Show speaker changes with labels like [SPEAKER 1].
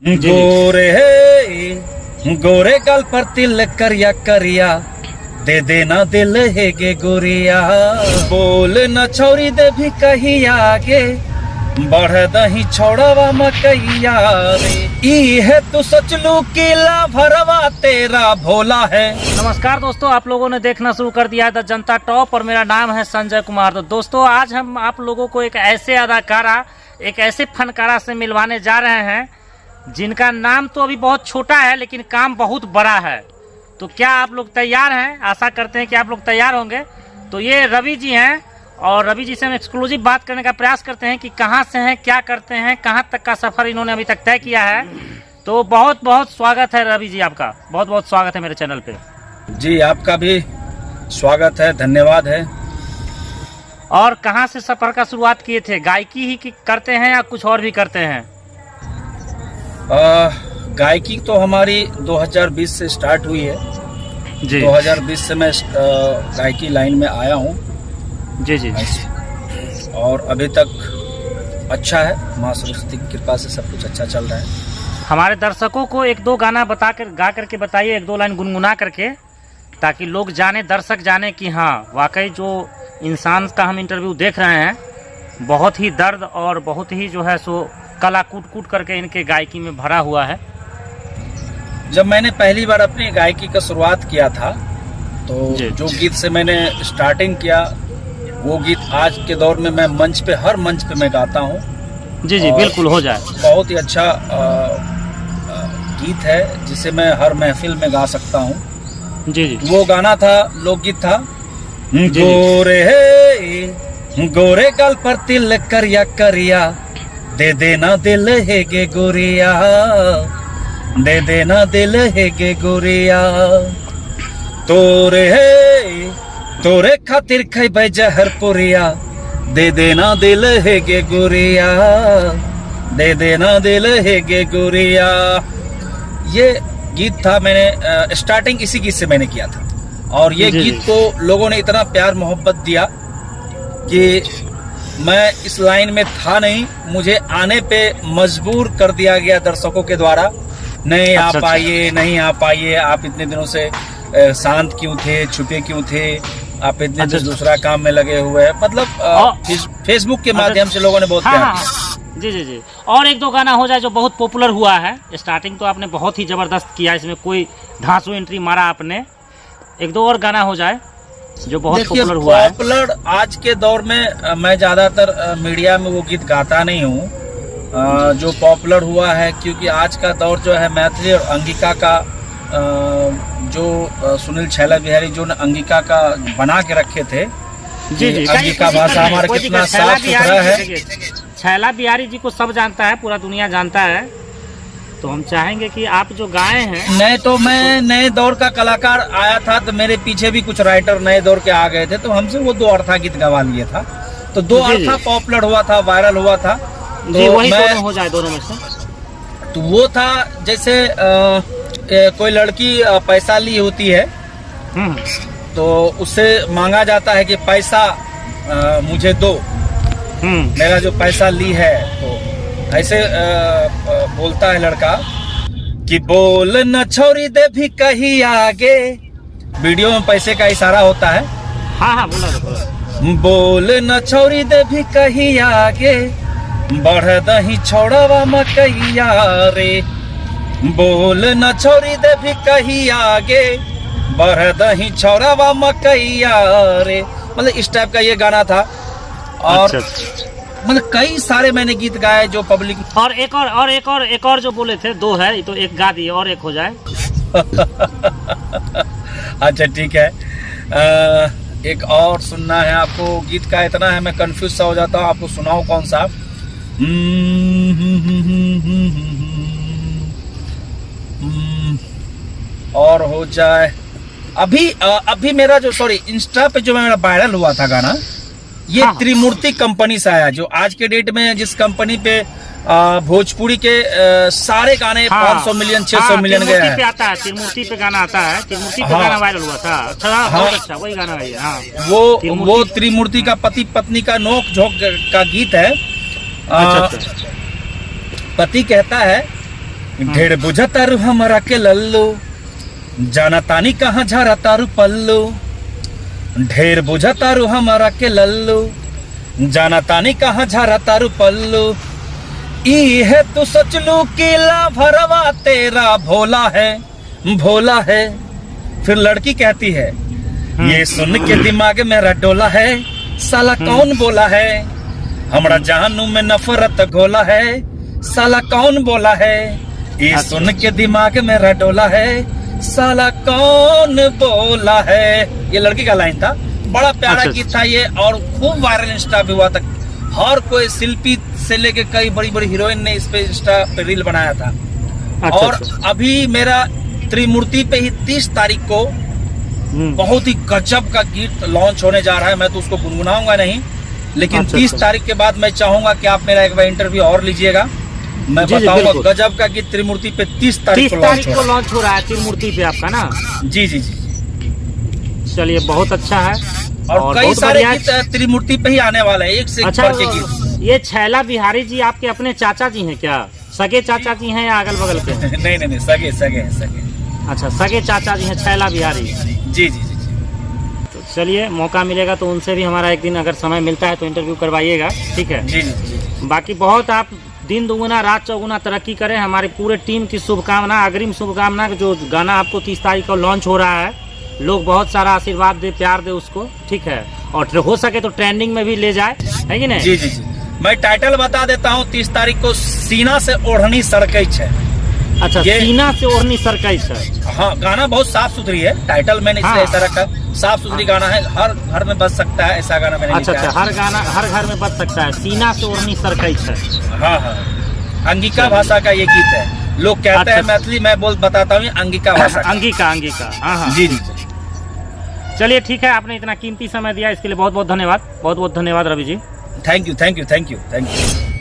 [SPEAKER 1] गोरे गोरे गल पर तिल करिया करिया दे देना दिल है गे गोरिया। बोल न छोरी दे भी कही आगे बढ़ दही छोड़वा मकैया रे। ई है तू सोच लू किला भरवा तेरा भोला है।
[SPEAKER 2] नमस्कार दोस्तों, आप लोगों ने देखना शुरू कर दिया है द जनता टॉप और मेरा नाम है संजय कुमार। तो दोस्तों आज हम आप लोगों को एक ऐसे अदाकारा, एक ऐसे फनकारा से मिलवाने जा रहे हैं जिनका नाम तो अभी बहुत छोटा है लेकिन काम बहुत बड़ा है। तो क्या आप लोग तैयार हैं? आशा करते हैं कि आप लोग तैयार होंगे। तो ये रवि जी हैं और रवि जी से हम एक्सक्लूसिव बात करने का प्रयास करते हैं कि कहाँ से हैं, क्या करते हैं, कहाँ तक का सफर इन्होंने अभी तक तय किया है। तो बहुत बहुत स्वागत है रवि जी, आपका बहुत बहुत स्वागत है मेरे चैनल पे।
[SPEAKER 1] जी आपका भी स्वागत है, धन्यवाद है।
[SPEAKER 2] और कहाँ से सफर का शुरुआत किए थे? गायकी ही करते हैं या कुछ और भी करते हैं?
[SPEAKER 1] गायकी तो हमारी 2020 से स्टार्ट हुई है जी। 2020 से मैं गायकी लाइन में आया हूँ
[SPEAKER 2] जी जी।
[SPEAKER 1] और अभी तक अच्छा है, माँ सरस्वती की कृपा से सब कुछ अच्छा चल रहा है।
[SPEAKER 2] हमारे दर्शकों को एक दो गाना गा करके बताइए, एक दो लाइन गुनगुना करके, ताकि लोग जाने, दर्शक जाने कि हाँ वाकई जो इंसान का हम इंटरव्यू देख रहे हैं बहुत ही दर्द और बहुत ही जो है सो कला कूट कूट करके इनके गायकी में भरा हुआ है।
[SPEAKER 1] जब मैंने पहली बार अपनी गायकी का शुरुआत किया था तो जो गीत से मैंने स्टार्टिंग किया वो गीत आज के दौर में मैं मंच पे, हर मंच पे मैं गाता हूँ।
[SPEAKER 2] जी जी बिल्कुल, हो जाए।
[SPEAKER 1] बहुत ही अच्छा गीत है जिसे मैं हर महफिल में गा सकता हूँ।
[SPEAKER 2] जी जी।
[SPEAKER 1] वो गाना था, लोकगीत था, गोरे गोरे गल पर तिल करिया करिया दे देना दिल है गे गोरिया, दे देना दिल है गे गोरिया। तोरे खातिर खैबै जहर पुरिया दे देना दिल है गे गोरिया, दे देना दिल है गे गोरिया। ये गीत था, मैंने स्टार्टिंग इसी गीत से मैंने किया था और ये गीत को लोगों ने इतना प्यार मोहब्बत दिया कि मैं इस लाइन में था नहीं, मुझे आने पे मजबूर कर दिया गया दर्शकों के द्वारा। नहीं आ पाइए, नहीं आ पाइए, आप इतने दिनों से शांत क्यों थे, छुपे क्यों थे, आप इतने दिन दूसरा काम में लगे हुए हैं। मतलब फेसबुक के माध्यम से लोगों ने बहुत प्यार किया।
[SPEAKER 2] जी जी जी। और एक दो गाना हो जाए जो बहुत पॉपुलर हुआ है। स्टार्टिंग तो आपने बहुत ही जबरदस्त किया, इसमें कोई धांसू एंट्री मारा आपने। एक दो और गाना हो जाए जो बहुत पॉपुलर हुआ है।
[SPEAKER 1] पॉपुलर आज के दौर में मैं ज्यादातर मीडिया में वो गीत गाता नहीं हूँ जो पॉपुलर हुआ है, क्योंकि आज का दौर जो है मैथिली और अंगिका का, जो सुनील छैला बिहारी जो ने अंगिका का बना के रखे थे।
[SPEAKER 2] जी जी।
[SPEAKER 1] अंगिका भाषा हमारा कितना साफ सुथरा है।
[SPEAKER 2] छैला बिहारी जी को सब जानता है, पूरा दुनिया जानता है। तो हम चाहेंगे कि आप जो गाए हैं।
[SPEAKER 1] नहीं तो मैं नए दौर का कलाकार आया था तो मेरे पीछे भी कुछ राइटर नए दौर के आ गए थे, तो हमसे वो दो अर्थां गीत गवा लिए था। तो दो अर्थां पॉपुलर हुआ था, वायरल हुआ था।
[SPEAKER 2] जी, वही दोनों हो जाए, दोनों में से।
[SPEAKER 1] तो वो था जैसे कोई लड़की पैसा ली होती है तो उससे मांगा जाता है कि पैसा मुझे दो, मेरा जो पैसा ली है। तो ऐसे बोलता है लड़का कि बोल न छोरी दे भी कहीं आगे। वीडियो में पैसे का इशारा होता है।
[SPEAKER 2] हाँ हाँ, बोला।
[SPEAKER 1] बोल न छोरी दे भी कहीं आगे बढ़ दही छोड़वा मकैया रे। बोल न छोरी दे भी कहीं आगे बढ़ दही छोड़वा मकैया रे। मतलब इस टाइप का ये गाना था। और मतलब कई सारे मैंने गीत गाए जो पब्लिक।
[SPEAKER 2] और एक और जो बोले थे, दो है तो एक गा दिए और एक हो जाए।
[SPEAKER 1] अच्छा ठीक है, एक और सुनना है आपको। गीत का इतना है मैं कंफ्यूज सा हो जाता हूँ, आपको सुनाऊं कौन सा? और हो जाए अभी मेरा जो इंस्टा पे जो मेरा वायरल हुआ था गाना, ये त्रिमूर्ति कंपनी से आया। जो आज के डेट में जिस कंपनी पे भोजपुरी के सारे गाने 500 मिलियन 600 मिलियन गए हैं।
[SPEAKER 2] आता है त्रिमूर्ति पे गाना आता है, त्रिमूर्ति पे गाना वायरल हुआ था। अच्छा वही गाना है।
[SPEAKER 1] वो त्रिमूर्ति का पति पत्नी का नोक झोंक का गीत है। पति कहता है ढेर बुझा तारू हमारा के लल्लू, जाना तानी कहाँ झारा तारू पल्लू। ढेर बुझा तारू हमारा के लल्लू, जाना तानी कहाँ झारा तारू पल्लू। ई है तू सच लू किला भरवा तेरा भोला है, भोला है। फिर लड़की कहती है ये सुन के दिमाग मेरा डोला है, साला कौन बोला है, हमरा जानू में नफरत घोला है, साला कौन बोला है। ये सुन के दिमाग मेरा डोला है, साला कौन बोला है। ये लड़की का लाइन था, बड़ा प्यारा गीत था ये, और खूब वायरल इंस्टा पे हुआ था। हर कोई शिल्पी से लेके कई बड़ी बड़ी हीरोइन ने इस पे इंस्टा पे रील बनाया था। और अभी मेरा त्रिमूर्ति पे ही 30 तारीख को बहुत ही गजब का गीत लॉन्च होने जा रहा है। मैं तो उसको गुनगुनाऊंगा नहीं, लेकिन 30 तारीख के बाद मैं चाहूंगा कि आप मेरा एक बार इंटरव्यू और लीजिएगा, मैं बताऊंगा। गजब का गीत त्रिमूर्ति पे 30 तारीख को
[SPEAKER 2] लॉन्च हो रहा है, त्रिमूर्ति पे आपका ना।
[SPEAKER 1] जी जी जी,
[SPEAKER 2] चलिए बहुत अच्छा है।
[SPEAKER 1] और कई सारे गीत त्रिमूर्ति पे ही आने वाले हैं, एक से एक बढ़ के गीत।
[SPEAKER 2] ये छैला बिहारी जी आपके अपने चाचा जी हैं क्या? सगे चाचा जी हैं या अगल बगल के?
[SPEAKER 1] नहीं नहीं नहीं, सगे सगे सगे।
[SPEAKER 2] अच्छा, सगे चाचा जी हैं छैला बिहारी।
[SPEAKER 1] जी जी जी।
[SPEAKER 2] तो चलिए मौका मिलेगा तो उनसे भी हमारा एक दिन अगर समय मिलता है तो इंटरव्यू करवाइएगा, ठीक है?
[SPEAKER 1] जी जी।
[SPEAKER 2] बाकी बहुत आप दिन दुगुना रात चौगुना तरक्की करें, हमारी पूरे टीम की शुभकामना, अग्रिम शुभकामना। जो गाना आपको 30 तारीख को लॉन्च हो रहा है, लोग बहुत सारा आशीर्वाद दे, प्यार दे उसको, ठीक है? और हो सके तो ट्रेंडिंग में भी ले जाए, है कि नहीं?
[SPEAKER 1] जी जी जी। मैं टाइटल बता देता हूँ, 30 तारीख को सीना से ओढ़नी सड़कै छे।
[SPEAKER 2] अच्छा, सीना से ओढ़नी सड़कै छे।
[SPEAKER 1] हाँ, गाना बहुत साफ सुथरी है, टाइटल मैंने इसलिए ऐसा रखा, साफ सुथरी गाना है, हर घर में बज सकता है, ऐसा गाना मैंने
[SPEAKER 2] अच्छा, हर गाना हर घर में बज सकता है। सीना से ओढ़नी सड़कै छे।
[SPEAKER 1] हाँ हाँ, अंगिका भाषा का ये गीत है। लोग कहते हैं मैथिली, मैं बताता हूँ अंगिका भाषा।
[SPEAKER 2] अंगिका। हाँ।
[SPEAKER 1] जी जी।
[SPEAKER 2] चलिए ठीक है, आपने इतना कीमती समय दिया इसके लिए बहुत बहुत धन्यवाद। बहुत बहुत धन्यवाद Ravi ji.
[SPEAKER 1] Thank you thank you thank you thank you.